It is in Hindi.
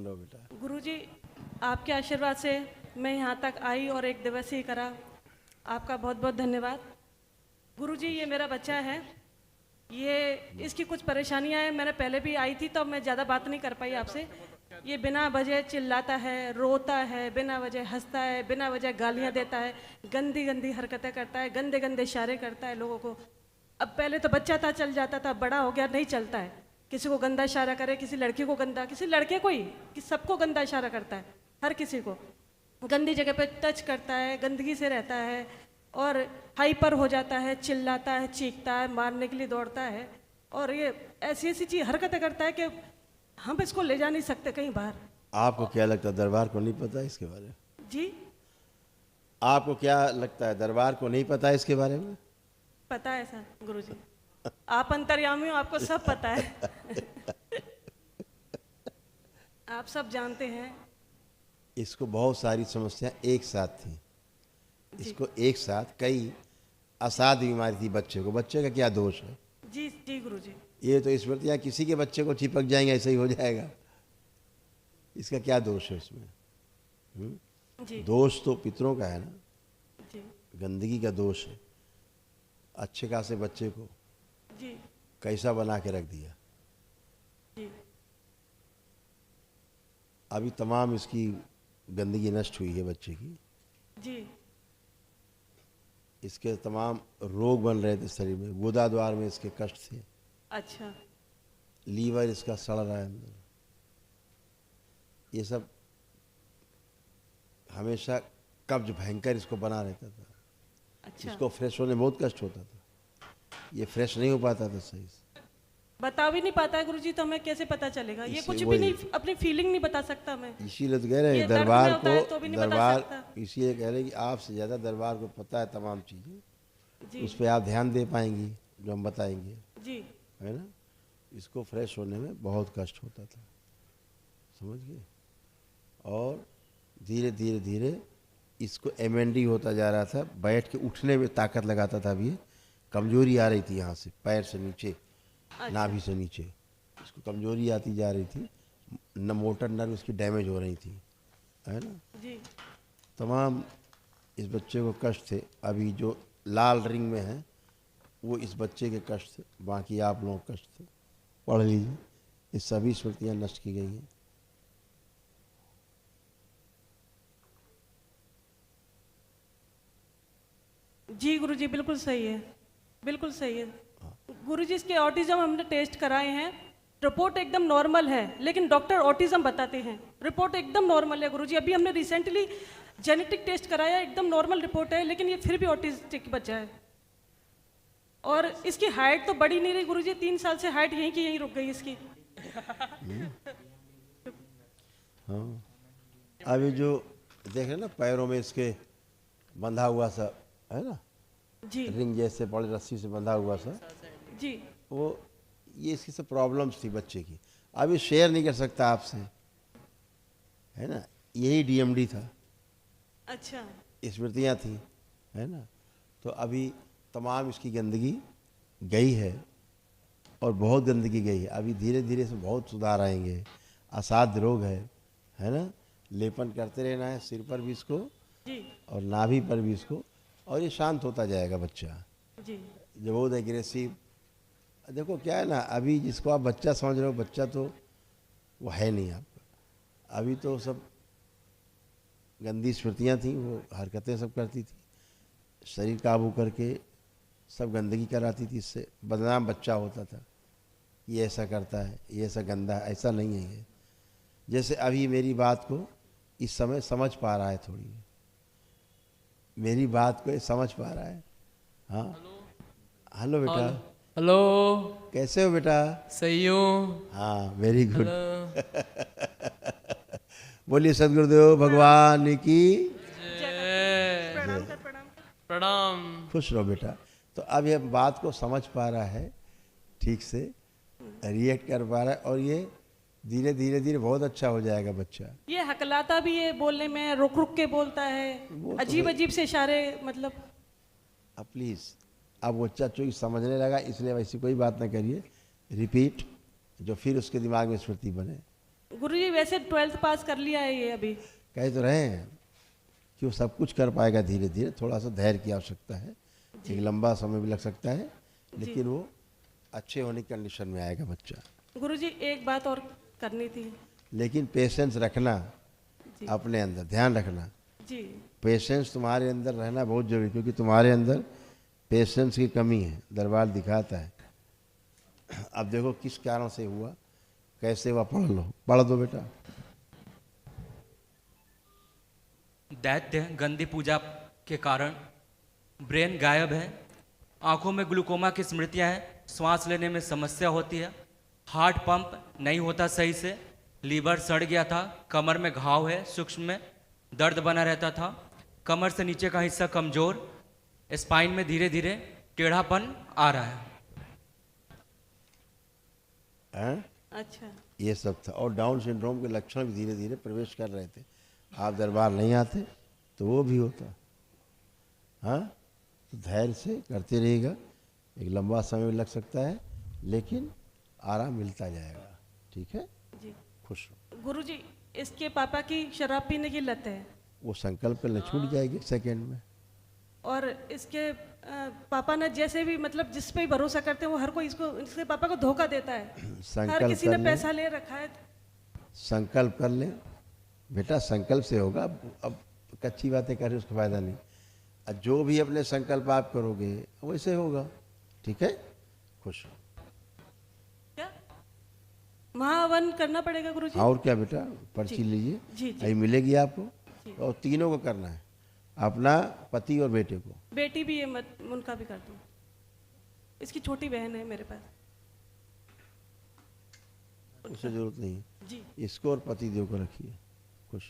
लो बेटा। गुरुजी, आपके आशीर्वाद से मैं यहाँ तक आई और एक दिवसीय करा। आपका बहुत बहुत धन्यवाद। गुरुजी, ये मेरा बच्चा है। ये इसकी कुछ परेशानियाँ हैं। मैंने पहले भी आई थी तो मैं ज़्यादा बात नहीं कर पाई आपसे। ये बिना वजह चिल्लाता है, रोता है, बिना वजह हंसता है, बिना वजह गालियाँ देता है, गंदी गंदी हरकतें करता है, गंदे गंदे इशारे करता है लोगों को। अब पहले तो बच्चा था चल जाता था, बड़ा हो गया नहीं चलता है। किसी को गंदा इशारा करे, किसी लड़की को गंदा, किसी लड़के को ही, कि सबको गंदा इशारा करता है। हर किसी को गंदी जगह पे टच करता है, गंदगी से रहता है और हाइपर हो जाता है, चिल्लाता है, चीखता है, मारने के लिए दौड़ता है। और ये ऐसी ऐसी चीज हरकतें करता है कि हम इसको ले जा नहीं सकते कहीं बाहर। आपको क्या लगता है, दरबार को नहीं पता इसके बारे में? जी, आपको क्या लगता है, दरबार को नहीं पता इसके बारे में? पता है सर। गुरुजी, आप अंतर्यामी हो, आपको सब पता है। आप सब जानते हैं। इसको बहुत सारी समस्या एक साथ थी। जी इसको एक साथ कई असाध्य बीमारी थी बच्चे को। बच्चे का क्या दोष है? जी जी गुरुजी। ये तो स्मृतियाँ किसी के बच्चे को चिपक जाएंगे, ऐसे ही हो जाएगा। इसका क्या दोष है इसमें? जी दोष तो पितरों का है ना, जी गंदगी का दोष है। अच्छे खासे बच्चे को जी कैसा बना के रख दिया। जी अभी तमाम इसकी गंदगी नष्ट हुई है बच्चे की। जी इसके तमाम रोग बन रहे थे शरीर में, गुदा द्वार में इसके कष्ट थे, अच्छा। लीवर इसका सड़ रहा है अंदर। ये सब हमेशा कब्ज भयंकर इसको बना रहता था। अच्छा, इसको फ्रेश होने में बहुत कष्ट होता था। ये फ्रेश नहीं हो पाता था सही से। बता भी नहीं पाता है गुरुजी, तो हमें कैसे पता चलेगा? ये इससे कुछ भी वही- नहीं, अपनी फीलिंग नहीं बता सकता मैं। इसीलिए तो कह रहे ये हैं दर्द में दरबार होता है को, तो भी नहीं बता दरबार सकता। इसीलिए कह रहे हैं कि आपसे ज़्यादा दरबार को पता है तमाम चीज़ें। जी उस पर आप ध्यान दे पाएंगी जो हम बताएंगे, जी है ना। इसको फ्रेश होने में बहुत कष्ट होता था, समझ गए। और धीरे धीरे धीरे इसको एमएनडी होता जा रहा था। बैठ के उठने में ताकत लगाता था। अभी कमजोरी आ रही थी यहाँ से, पैर से नीचे, अच्छा नाभि से नीचे इसको कमजोरी आती जा रही थी। न मोटर नर्व उसकी डैमेज हो रही थी, है ना। जी तमाम इस बच्चे को कष्ट थे। अभी जो लाल रिंग में है वो इस बच्चे के कष्ट थे, बाकी आप लोगों के कष्ट थे। पढ़ लीजिए, ये सभी स्मृतियाँ नष्ट की गई हैं। जी गुरुजी, बिल्कुल सही है, बिल्कुल सही है। गुरुजी, इसके ऑटिज्म हमने टेस्ट कराए हैं, रिपोर्ट एकदम नॉर्मल है, लेकिन डॉक्टर ऑटिज्म बताते हैं। रिपोर्ट एकदम नॉर्मल है गुरुजी। अभी हमने रिसेंटली जेनेटिक टेस्ट कराया, एकदम नॉर्मल रिपोर्ट है, लेकिन ये फिर भी ऑटिस्टिक बच्चा है। और इसकी हाइट तो बढ़ी नहीं रही गुरुजी, 3 साल से हाइट यहीं की यहीं रुक गई इसकी। हाँ, अभी जो देख रहे ना पैरों में इसके बंधा हुआ सा, है ना, जी रिंग जैसे बड़ी रस्सी से बंधा हुआ सा, जी वो ये इसकी सब प्रॉब्लम्स थी बच्चे की। अभी शेयर नहीं कर सकता आपसे, है ना। यही डीएमडी था, अच्छा स्मृतियाँ थी, है ना। तो अभी तमाम इसकी गंदगी गई है और बहुत गंदगी गई है। अभी धीरे धीरे से बहुत सुधार आएंगे। असाध्य रोग है ना। लेपन करते रहना है सिर पर भी इसको जी और नाभि पर भी इसको, और ये शांत होता जाएगा बच्चा। जी जब बहुत एग्रेसिव, देखो क्या है ना, अभी जिसको आप बच्चा समझ रहे हो, बच्चा तो वो है नहीं आपका। अभी तो सब गंदी स्मृतियाँ थी, वो हरकतें सब करती थी, शरीर काबू करके सब गंदगी कराती थी। इससे बदनाम बच्चा होता था, ये ऐसा करता है, ये ऐसा गंदा है। ऐसा नहीं है ये। जैसे अभी मेरी बात को इस समय समझ पा रहा है, थोड़ी मेरी बात को ये समझ पा रहा है। हाँ, हेलो बेटा, हेलो, कैसे हो बेटा? सही हूँ। हाँ, वेरी गुड। हेलो, बोलिए सदगुरुदेव भगवान की जय। प्रणाम कर, प्रणाम कर। प्रणाम। खुश रहो बेटा। तो अब ये बात को समझ पा रहा है, ठीक से रिएक्ट कर पा रहा है, और ये धीरे धीरे धीरे बहुत अच्छा हो जाएगा बच्चा। ये हकलाता भी है बोलने में, रुक रुक के बोलता है, वो तो अजीब है। अजीब से इशारे, मतलब। अब प्लीज़, अब बच्चा चूँकि समझने लगा, इसलिए वैसी कोई बात ना करिए। रिपीट, जो फिर उसके दिमाग में स्मृति बने, गुरुजी वैसे 12th पास कर लिया है ये अभी। कह तो रहे हैं कि वो सब कुछ कर पाएगा धीरे धीरे, थोड़ा सा धैर्य की आवश्यकता है, एक लंबा समय भी लग सकता है, लेकिन वो अच्छे होने की कंडीशन में आएगा बच्चा। गुरुजी एक बात और करनी थी। लेकिन पेशेंस रखना जी अपने अंदर, ध्यान रखना, जी पेशेंस तुम्हारे अंदर रहना बहुत जरूरी, क्योंकि तुम्हारे अंदर पेशेंस की कमी है, दरबार दिखाता है। अब देखो किस कारण से हुआ, कैसे हुआ, पढ़ लो, पढ़ दो बेटा। दैत्य गंदी पूजा के कारण ब्रेन गायब है, आंखों में ग्लूकोमा की स्मृतियां हैं, श्वास लेने में समस्या होती है, हार्ट पंप नहीं होता सही से, लीवर सड़ गया था, कमर में घाव है, सूक्ष्म में दर्द बना रहता था, कमर से नीचे का हिस्सा कमजोर, स्पाइन में धीरे धीरे टेढ़ापन आ रहा है। हैं? अच्छा ये सब था, और डाउन सिंड्रोम के लक्षण भी धीरे धीरे प्रवेश कर रहे थे। आप दरबार नहीं आते तो वो भी होता। हाँ, तो धैर्य से करते रहिएगा, एक लंबा समय लग सकता है लेकिन आराम मिलता जाएगा। ठीक है, जी। खुश हो। गुरुजी इसके पापा की शराब पीने की लत है वो संकल्प करने छूट जाएगी सेकंड में। और इसके पापा ने जैसे भी मतलब जिस पे भी भरोसा करते हैं वो हर कोई इसके पापा को धोखा देता है। हर संकल्प किसी ने कर ले, पैसा ले रखा है। संकल्प कर ले बेटा, संकल्प से होगा। अब कच्ची बातें कर रहे उसका फायदा नहीं। अब जो भी अपने संकल्प आप करोगे वैसे होगा। ठीक है, खुश हो। क्या महावन करना पड़ेगा गुरुजी? और क्या बेटा, पर्ची जी लीजिए, जी अभी मिलेगी आपको। और तीनों को करना है, अपना, पति और बेटे को। बेटी भी है, उनका भी कर दूं। इसकी छोटी बहन है मेरे पास। उसे जरूरत नहीं है, जी इसको और पति देव को रखिए। खुश।